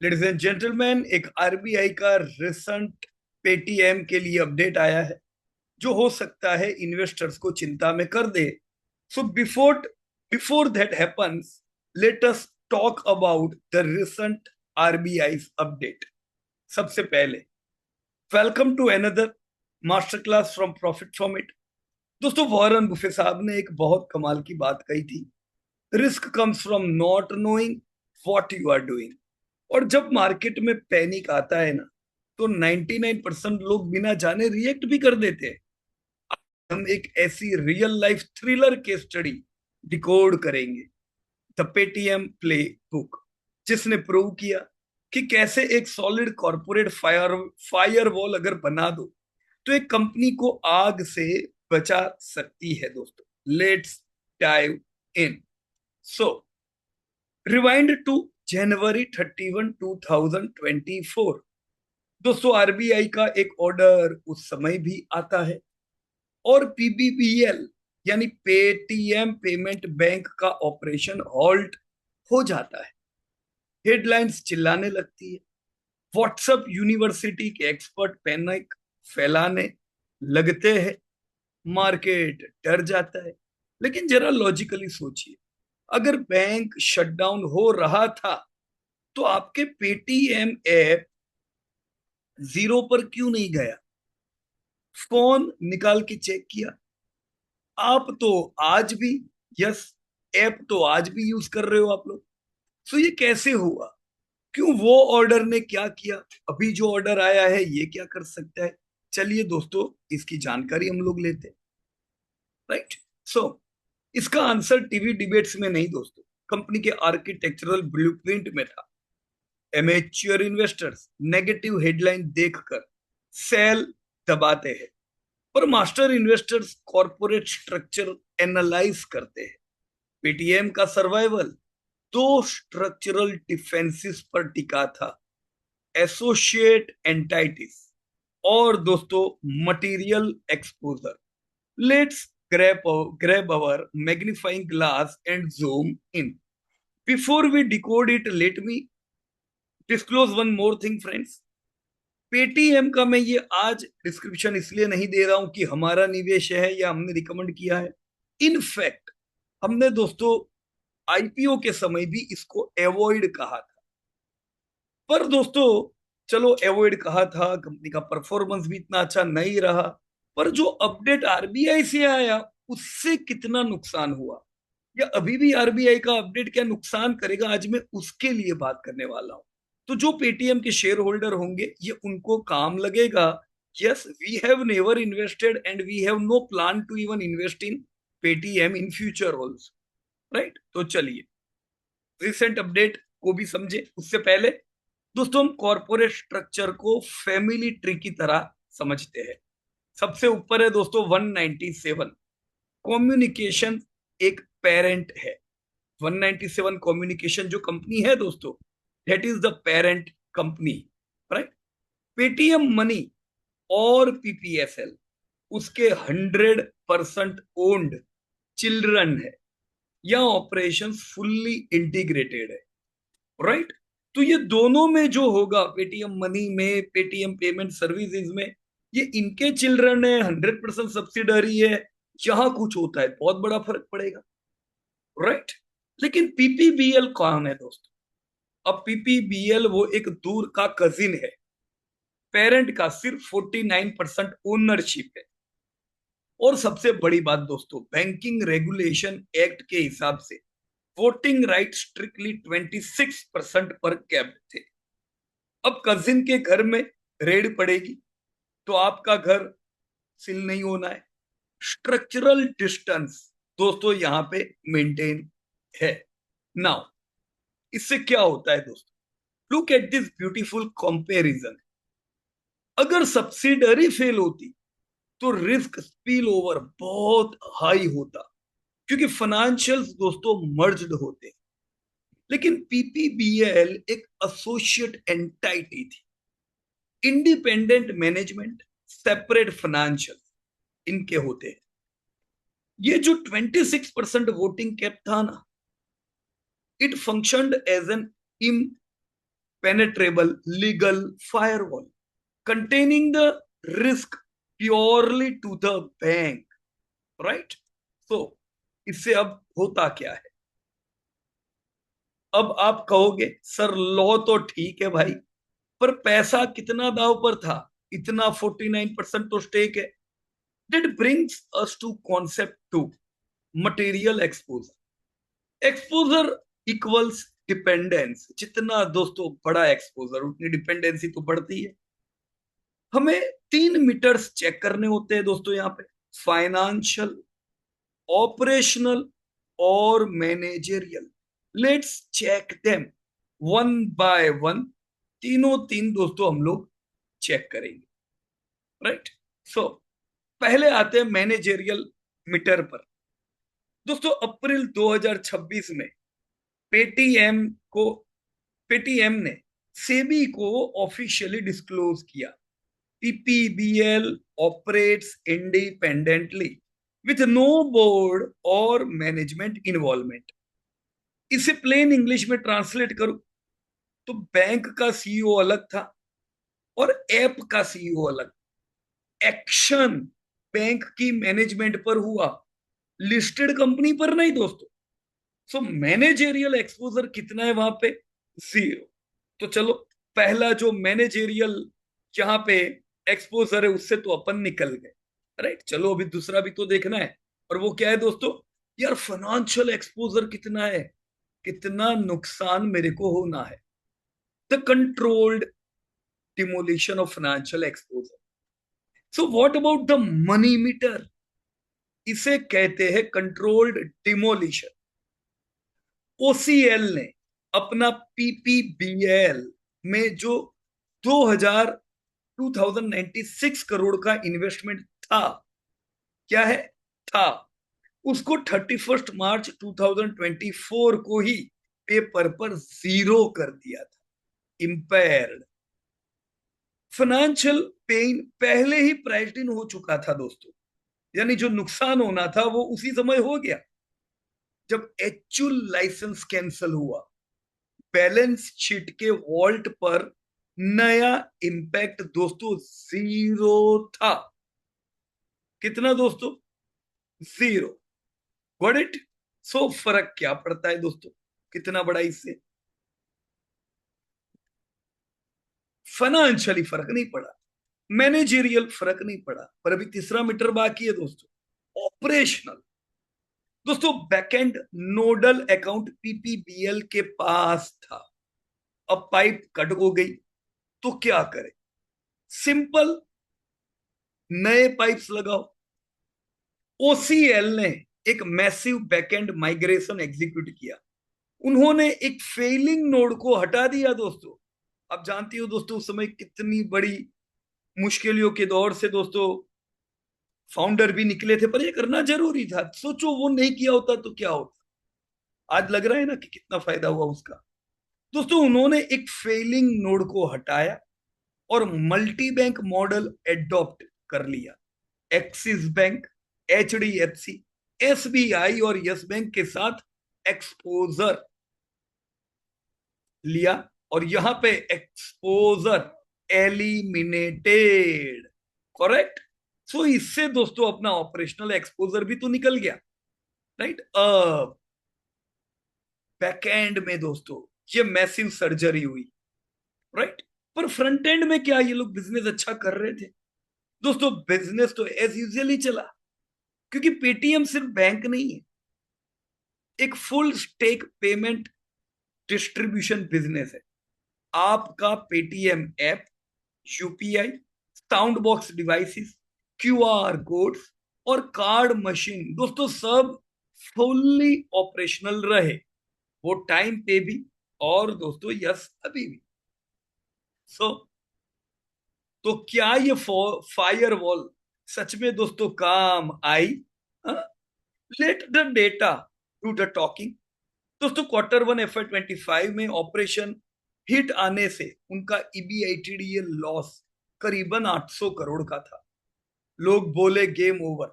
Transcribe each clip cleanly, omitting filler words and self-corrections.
Ladies and gentleman, एक RBI का recent Paytm के लिए अपडेट आया है जो हो सकता है इन्वेस्टर्स को चिंता में कर दे। So before before that happens, let us talk about the recent RBI update. सबसे पहले, welcome to another master class from Profit from It. दोस्तों, वॉरेन बुफे साहब ने एक बहुत कमाल की बात कही थी, risk comes from not knowing what you are doing. और जब मार्केट में पैनिक आता है ना, तो 99% लोग बिना जाने रिएक्ट भी कर देते हैं। हम एक ऐसी real life thriller case study decode करेंगे, द पेटीएम प्ले बुक, जिसने प्रूव किया कि कैसे एक सॉलिड कॉर्पोरेट फायर वॉल अगर बना दो तो एक कंपनी को आग से बचा सकती है। दोस्तों, let's dive in. So rewind to January 31, 2024। दोस्तों, आरबीआई का एक ऑर्डर उस समय भी आता है और पीबीबीएल यानी पेटीएम पेमेंट बैंक का ऑपरेशन हॉल्ट हो जाता है। हेडलाइंस चिल्लाने लगती है, व्हाट्सएप यूनिवर्सिटी के एक्सपर्ट पैनिक फैलाने लगते हैं, मार्केट डर जाता है। लेकिन जरा लॉजिकली सोचिए, अगर बैंक शटडाउन हो रहा था तो आपके पेटीएम ऐप जीरो पर क्यों नहीं गया? फोन निकाल के चेक किया? आप तो आज भी, यस, ऐप तो आज भी यूज कर रहे हो आप लोग। सो ये कैसे हुआ? क्यों? वो ऑर्डर ने क्या किया? अभी जो ऑर्डर आया है ये क्या कर सकता है? चलिए दोस्तों, इसकी जानकारी हम लोग लेते हैं। राइट। सो इसका आंसर टीवी डिबेट्स में नहीं दोस्तों, कंपनी के आर्किटेक्चरल ब्लूप्रिंट में था। एमेच्योर इन्वेस्टर्स नेगेटिव हेडलाइन देखकर सेल दबाते हैं, पर master investors corporate structure analyse करते हैं। पेटीएम का सर्वाइवल दो स्ट्रक्चरल डिफेंसिस पर टिका था, एसोसिएट एंटाइटिस और दोस्तों material exposure. Let's grab our magnifying glass and zoom in. Before we decode it, let me disclose one more thing, friends. Paytm का मैं ये आज डिस्क्रिप्शन इसलिए नहीं दे रहा हूं कि हमारा निवेश है या हमने रिकमेंड किया है। इनफैक्ट हमने दोस्तों आईपीओ के समय भी इसको अवॉइड कहा था। पर दोस्तों, चलो अवॉइड कहा था, कंपनी का परफॉर्मेंस भी इतना अच्छा नहीं रहा, पर जो अपडेट आरबीआई से आया उससे कितना नुकसान हुआ, या अभी भी आरबीआई का अपडेट क्या नुकसान करेगा, आज मैं उसके लिए बात करने वाला हूं। तो जो पेटीएम के शेयर होल्डर होंगे ये उनको काम लगेगा। Yes, we have never invested and we have no plan to even invest in Paytm in future also. Right. तो चलिए रिसेंट अपडेट को भी समझे उससे पहले दोस्तों हम कॉर्पोरेट स्ट्रक्चर को फैमिली ट्री की तरह समझते हैं। सबसे ऊपर है दोस्तों 197, कम्युनिकेशन एक पेरेंट है। 197 कम्युनिकेशन जो कंपनी है दोस्तों, that is the parent company. Right. Paytm money और पीपीएसएल उसके 100% ओन्ड चिल्ड्रन है, या ऑपरेशन फुल्ली इंटीग्रेटेड है। राइट। तो ये दोनों में जो होगा, पेटीएम मनी में, पेटीएम पेमेंट सर्विसेज में, ये इनके चिल्ड्रन है, 100% सब्सिडरी है। यहां कुछ होता है बहुत बड़ा फर्क पड़ेगा। राइट। लेकिन पीपीबीएल कौन है दोस्तों? अब पीपीबीएल वो एक दूर का कजिन है, पेरेंट का सिर्फ 49% ओनरशिप है। और सबसे बड़ी बात दोस्तों, बैंकिंग रेगुलेशन एक्ट के हिसाब से वोटिंग राइट स्ट्रिक्टली 26% पर कैप्ड थे। अब कजिन के घर में रेड पड़ेगी तो आपका घर सील नहीं होना है। स्ट्रक्चरल डिस्टेंस दोस्तों यहां पे मेंटेन है। नाउ इससे क्या होता है दोस्तों, look at this beautiful comparison. अगर सब्सिडरी फेल होती तो रिस्क स्पिल ओवर बहुत हाई होता, क्योंकि फाइनेंशियल्स दोस्तों मर्ज्ड होते। लेकिन पीपीबीएल एक एसोसिएट एंटाइटी थी, इंडिपेंडेंट मैनेजमेंट, सेपरेट फाइनेंशियल इनके होते हैं। ये जो 26% वोटिंग कैप था ना, it functioned as an penetrable legal firewall containing the risk purely to the bank, right? So इससे अब होता क्या है? अब आप कहोगे सर लॉ तो ठीक है भाई, पर पैसा कितना दाव पर था? इतना 49% तो स्टेक है. That brings us to concept 2, material exposure. Exposure equals dependence. जितना दोस्तों बड़ा एक्सपोजर उतनी डिपेंडेंसी तो बढ़ती है. हमें 3 मीटर्स चेक करने होते हैं दोस्तों यहाँ पे: फाइनेंशियल, ऑपरेशनल और managerial. Let's check them one by one. तीनों तीन दोस्तों हम लोग चेक करेंगे, राइट? सो पहले आते हैं मैनेजरियल मीटर पर. दोस्तों अप्रैल 2026 में पेटीएम को पेटीएम ने सेबी को ऑफिशियली डिस्क्लोज किया. PPBL operates independently with no board or management involvement. इसे प्लेन इंग्लिश में ट्रांसलेट करूं तो बैंक का सीईओ अलग था और ऐप का सीईओ अलग. एक्शन बैंक की मैनेजमेंट पर हुआ, लिस्टेड कंपनी पर नहीं दोस्तों. सो मैनेजेरियल एक्सपोजर कितना है वहां पे? 0. तो चलो पहला जो मैनेजेरियल यहाँ पे एक्सपोजर है उससे तो अपन निकल गए, राइट? चलो अभी दूसरा भी तो देखना है. और वो क्या है दोस्तों? यार फाइनेंशियल एक्सपोजर कितना है, कितना नुकसान मेरे को होना है. The controlled demolition of financial exposure. So what about the money meter? इसे कहते हैं कंट्रोल्ड डिमोलिशन. ओसीएल ने अपना पीपीबीएल में जो 2096 करोड़ का इन्वेस्टमेंट था, क्या है था, उसको 31 मार्च 2024 को ही पेपर पर 0 कर दिया था. इंपेयर्ड. फाइनेंशियल पेन पहले ही प्राइस्ड इन हो चुका था दोस्तों. यानी जो नुकसान होना था वो उसी समय हो गया. जब एक्चुअल लाइसेंस कैंसिल हुआ, बैलेंस शीट के वॉल्ट पर नया इंपैक्ट दोस्तों 0 था. कितना दोस्तों? 0. Got it? सो फर्क क्या पड़ता है दोस्तों? कितना बड़ा इससे? फाइनेंशियली फर्क नहीं पड़ा, मैनेजेरियल फर्क नहीं पड़ा, पर अभी तीसरा मीटर बाकी है दोस्तों, ऑपरेशनल. दोस्तों बैकएंड नोडल अकाउंट पीपीबीएल के पास था. अब पाइप कट हो गई तो क्या करे? सिंपल, नए पाइप्स लगाओ. ओसीएल ने एक मैसिव बैकएंड माइग्रेशन एग्जीक्यूट किया. उन्होंने एक फेलिंग नोड को हटा दिया दोस्तों. आप जानती हो दोस्तों उस समय कितनी बड़ी मुश्किलों के दौर से दोस्तों फाउंडर भी निकले थे, पर ये करना जरूरी था. सोचो वो नहीं किया होता तो क्या होता. आज लग रहा है ना कि कितना फायदा हुआ उसका. दोस्तों उन्होंने एक फेलिंग नोड को हटाया और मल्टी बैंक मॉडल एडॉप्ट कर लिया. एक्सिस बैंक, HDFC, SBI और यस बैंक के साथ एक्सपोजर लिया और यहां पे एक्सपोजर एलिमिनेटेड. करेक्ट? सो इससे दोस्तों अपना ऑपरेशनल एक्सपोजर भी तो निकल गया, राइट? अब बैकएंड में दोस्तों ये मैसिव सर्जरी हुई, राइट? पर फ्रंट एंड में क्या ये लोग बिजनेस अच्छा कर रहे थे? दोस्तों बिजनेस तो एज यूजुअली चला, क्योंकि पेटीएम सिर्फ बैंक नहीं है, एक full stack payment distribution business है. आपका Paytm app, UPI, sound box devices, QR codes और कार्ड मशीन दोस्तों सब फुल्ली ऑपरेशनल रहे, वो टाइम पे भी और दोस्तों यस अभी भी. सो तो क्या ये फायरवॉल सच में दोस्तों काम आई? Let the data do the talking. दोस्तों Q1 FY25 में ऑपरेशन हिट आने से उनका EBITDA लॉस करीबन 800 करोड़ का था. लोग बोले गेम ओवर,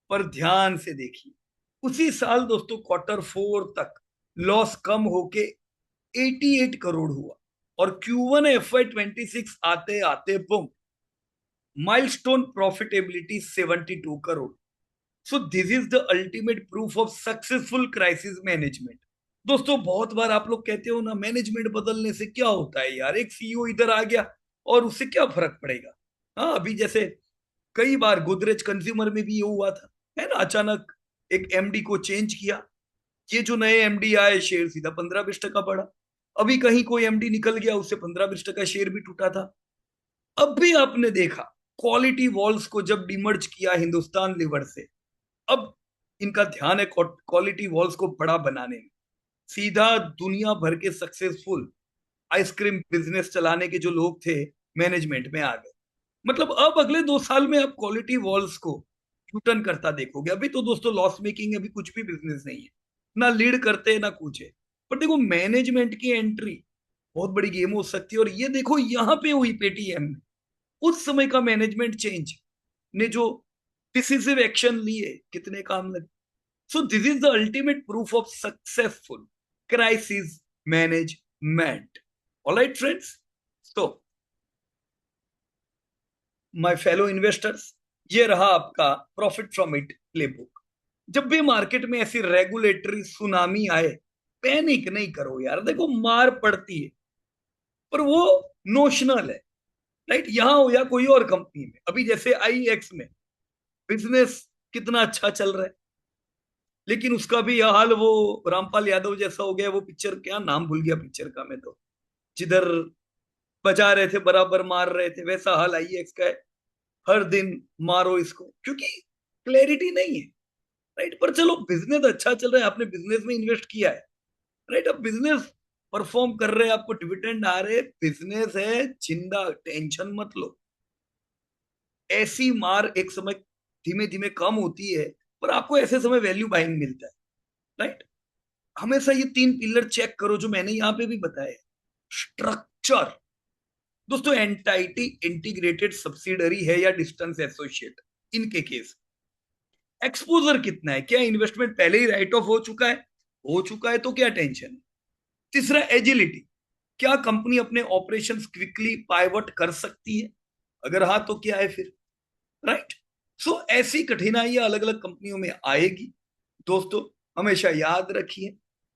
पर ध्यान से देखिए उसी साल दोस्तों Q4 तक लॉस कम होके 88 करोड़ हुआ, और Q1 FY26 आते आते boom, milestone profitability 72 crore. So this is the ultimate proof of successful crisis management. दोस्तों बहुत बार आप लोग कहते हो ना, मैनेजमेंट बदलने से क्या होता है यार, एक सीईओ इधर आ गया और उससे क्या फर्क पड़ेगा। हाँ, अभी जैसे कई बार गोदरेज कंज्यूमर में भी ये हुआ था, है ना, अचानक एक एमडी को चेंज किया, ये जो नए एमडी आए शेयर सीधा 15-20% बढ़ा। अभी कहीं कोई एमडी निकल गया, उससे 15-20% शेयर भी टूटा था। अब भी आपने देखा क्वालिटी वॉल्स को जब डिमर्ज किया हिंदुस्तान लीवर से, अब इनका ध्यान है क्वालिटी वॉल्स को बड़ा बनाने में। सीधा दुनिया भर के सक्सेसफुल आइसक्रीम बिजनेस चलाने के जो लोग थे मैनेजमेंट में आ गए। मतलब अब अगले 2 साल में आप क्वालिटी वॉल्स को टर्न करता देखोगे। अभी तो दोस्तों लॉस मेकिंग है, अभी कुछ भी बिजनेस नहीं है, ना लीड करते हैं ना कुछ है। पर देखो मैनेजमेंट की एंट्री बहुत बड़ी गेम हो सकती है, और ये देखो यहाँ पे हुई पेटीएम में। उस समय का मैनेजमेंट चेंज ने जो डिसिसिव एक्शन लिए, कितने काम लगे। सो this is the ultimate proof of successful crisis management. Alright friends, so my fellow investors, ये रहा आपका प्रॉफिट फ्रॉम इट प्लेबुक। जब भी मार्केट में ऐसी रेगुलेटरी सुनामी आए, पैनिक नहीं करो यार, देखो मार पड़ती है, पर वो नोशनल है। राइट, यहां हो या कोई और कंपनी में, अभी जैसे आई एक्स में बिजनेस कितना अच्छा चल रहा है, लेकिन उसका भी यह हाल वो रामपाल यादव जैसा हो गया। वो पिक्चर, क्या नाम भूल गया पिक्चर का मैं तो, जिधर बजा रहे थे बराबर मार रहे थे, वैसा हाल आई एक्स का है। हर दिन मारो इसको, क्योंकि क्लैरिटी नहीं है। राइट, पर चलो बिजनेस अच्छा चल रहा है, आपने बिजनेस में इन्वेस्ट किया है। राइट, अब बिजनेस परफॉर्म कर रहे हैं, आपको डिविडेंड आ रहे, बिजनेस है जिंदा, टेंशन मत लो। ऐसी मार एक समय धीमे धीमे कम होती है, पर आपको ऐसे समय वैल्यू बाइंग मिलता है। राइट, हमेशा ये 3 पिलर चेक करो जो मैंने यहां पे भी बताया। स्ट्रक्चर, दोस्तों एंटाइटी इंटीग्रेटेड सब्सिडरी है या डिस्टेंस एसोसिएट, इनके केस एक्सपोजर कितना है, क्या इन्वेस्टमेंट पहले ही राइट ऑफ हो चुका है, हो चुका है तो क्या टेंशन है। तीसरा एजिलिटी, क्या कंपनी अपने ऑपरेशंस क्विकली पाइवट कर सकती है, अगर हाँ तो क्या है फिर। राइट, सो ऐसी कठिनाइयां अलग अलग कंपनियों में आएगी। दोस्तों हमेशा याद रखिए,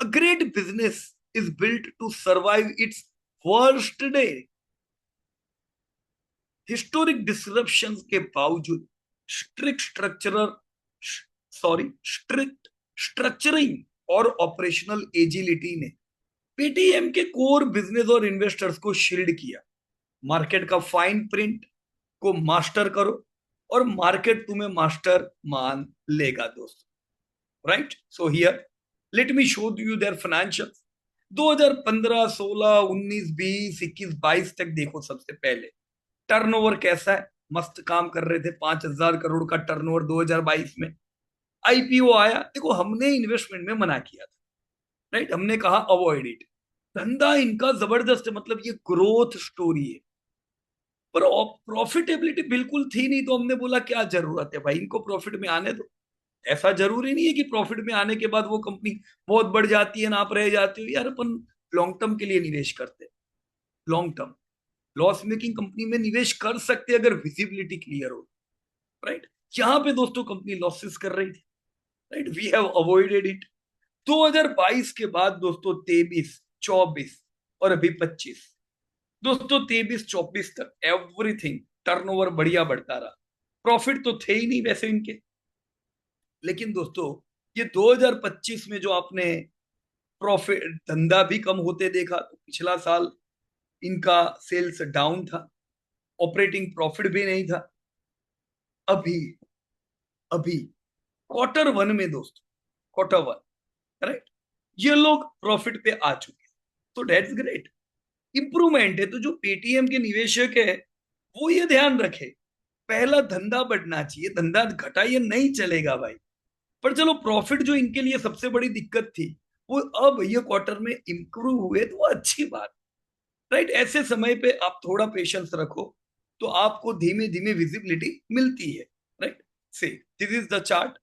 a great business is built to survive its worst day. Historic disruption के बावजूद स्ट्रिक्ट स्ट्रक्चरर स्ट्रिक्ट स्ट्रक्चरिंग और ऑपरेशनल एजिलिटी ने पेटीएम के कोर बिजनेस और इन्वेस्टर्स को शील्ड किया। मार्केट का फाइन प्रिंट को मास्टर करो, और मार्केट तुम्हें मास्टर मान लेगा दोस्तों। Right, so here let me show you their financials. 2015, 16, 19, 20, 21, 22 तक देखो। सबसे पहले टर्नओवर कैसा है, मस्त काम कर रहे थे, 5,000 करोड़ का टर्नओवर 2022 में। आईपीओ आया, देखो हमने इन्वेस्टमेंट में मना किया था। राइट, हमने कहा अवॉइड इट। धंधा इनका जबरदस्त है, मतलब ये ग्रोथ स्टोरी है, पर प्रॉफिटेबिलिटी बिल्कुल थी नहीं, तो हमने बोला क्या जरूरत है भाई, इनको प्रॉफिट में आने दो। ऐसा जरूरी नहीं है कि प्रॉफिट में आने के बाद वो कंपनी बहुत बढ़ जाती है ना आप रह जाते हो यार। अपन लॉन्ग टर्म के लिए निवेश करते हैं, long term loss making company में निवेश कर सकते हैं अगर विजिबिलिटी क्लियर हो। राइट, यहां पे दोस्तों कंपनी लॉसेस कर रही थी। Right, we have avoided it. 2022 के बाद दोस्तों 23, 24 और अभी 25, दोस्तों 23-24 तक एवरीथिंग टर्नओवर बढ़िया बढ़ता रहा। प्रॉफिट तो थे ही नहीं वैसे इनके, लेकिन दोस्तों ये 2025 में जो आपने प्रॉफिट, धंधा भी कम होते देखा, तो पिछला साल इनका सेल्स डाउन था, ऑपरेटिंग प्रॉफिट भी नहीं था। अभी अभी Q1 में दोस्तों, Q1, राइट, ये लोग प्रॉफिट पे आ चुके हैं, तो डेट्स ग्रेट, इंप्रूवमेंट है। तो जो पेटीएम के निवेशक है वो ये ध्यान रखे, पहला धंधा बढ़ना चाहिए, धंधा घटा ये नहीं चलेगा भाई। पर चलो प्रॉफिट जो इनके लिए सबसे बड़ी दिक्कत थी, वो अब ये क्वार्टर में इंप्रूव हुए, तो वो अच्छी बात। राइट, ऐसे समय पे आप थोड़ा पेशेंस रखो, तो आपको धीमे धीमे विजिबिलिटी मिलती है। राइट, से this is the chart.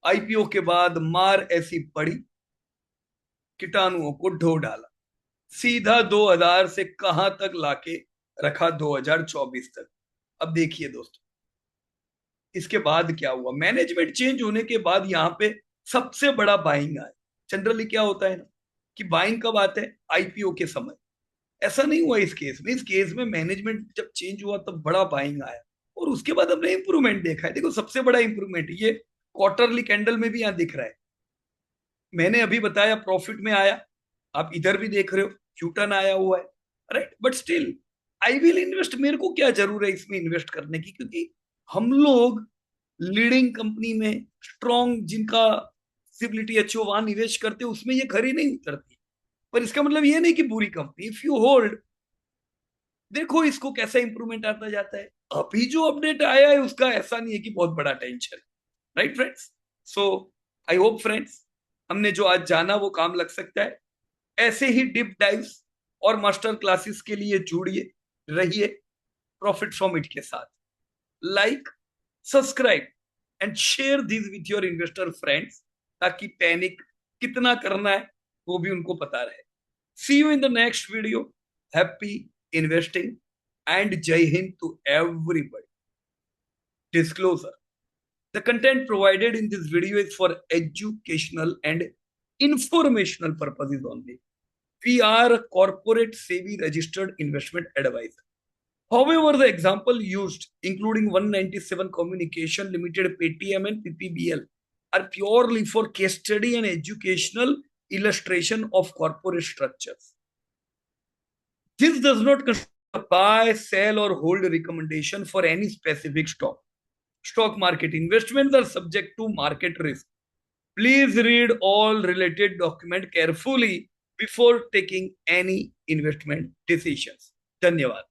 IPO के बाद मार ऐसी पड़ी, कीटाणुओं को ढो डाला। सीधा 2000 से कहां तक लाके रखा, 2024 तक। अब देखिए दोस्तों, इसके बाद क्या हुआ, मैनेजमेंट चेंज होने के बाद यहाँ पे सबसे बड़ा बाइंग आया। जनरली क्या होता है ना कि बाइंग कब आता है, आईपीओ के समय। ऐसा नहीं हुआ इस केस में। इस केस में मैनेजमेंट जब चेंज हुआ तब बड़ा बाइंग आया, और उसके बाद हमने इंप्रूवमेंट देखा है। देखो सबसे बड़ा इंप्रूवमेंट ये क्वार्टरली कैंडल में भी यहाँ दिख रहा है। मैंने अभी बताया प्रॉफिट में आया, आप इधर भी देख रहे हो क्यूटन आया हुआ है, right. But still I will invest. मेरे को क्या जरूर है इसमें इन्वेस्ट करने की, क्योंकि हम लोग लीडिंग कंपनी में स्ट्रॉन्ग, जिनका सिबिलिटी अच्छी हो, वहां निवेश करते, उसमें ये खरी नहीं उतरती। पर इसका मतलब ये नहीं कि बुरी कंपनी। इफ यू होल्ड, देखो इसको कैसा इंप्रूवमेंट आता जाता है। अभी जो अपडेट आया है उसका ऐसा नहीं है कि बहुत बड़ा tension, right friends. So I hope friends, हमने जो आज जाना वो काम लग सकता है। ऐसे ही डिप डाइव्स और मास्टर क्लासेस के लिए जुड़िए, रहिए प्रॉफिट फ्रॉम इट के साथ। Like, subscribe and share this with your investor friends, ताकि पैनिक कितना करना है वो भी उनको पता रहे। See you in the next video. Happy investing and जय हिंद to everybody. Disclosure: the content provided in this video is for educational and informational purposes only. We are a corporate SEBI registered investment advisor. However, the example used, including 197 Communication Limited, Paytm and PPBL, are purely for case study and educational illustration of corporate structures. This does not constitute a buy, sell, or hold recommendation for any specific stock. Stock market investments are subject to market risk. Please read all related documents carefully before taking any investment decisions. धन्यवाद।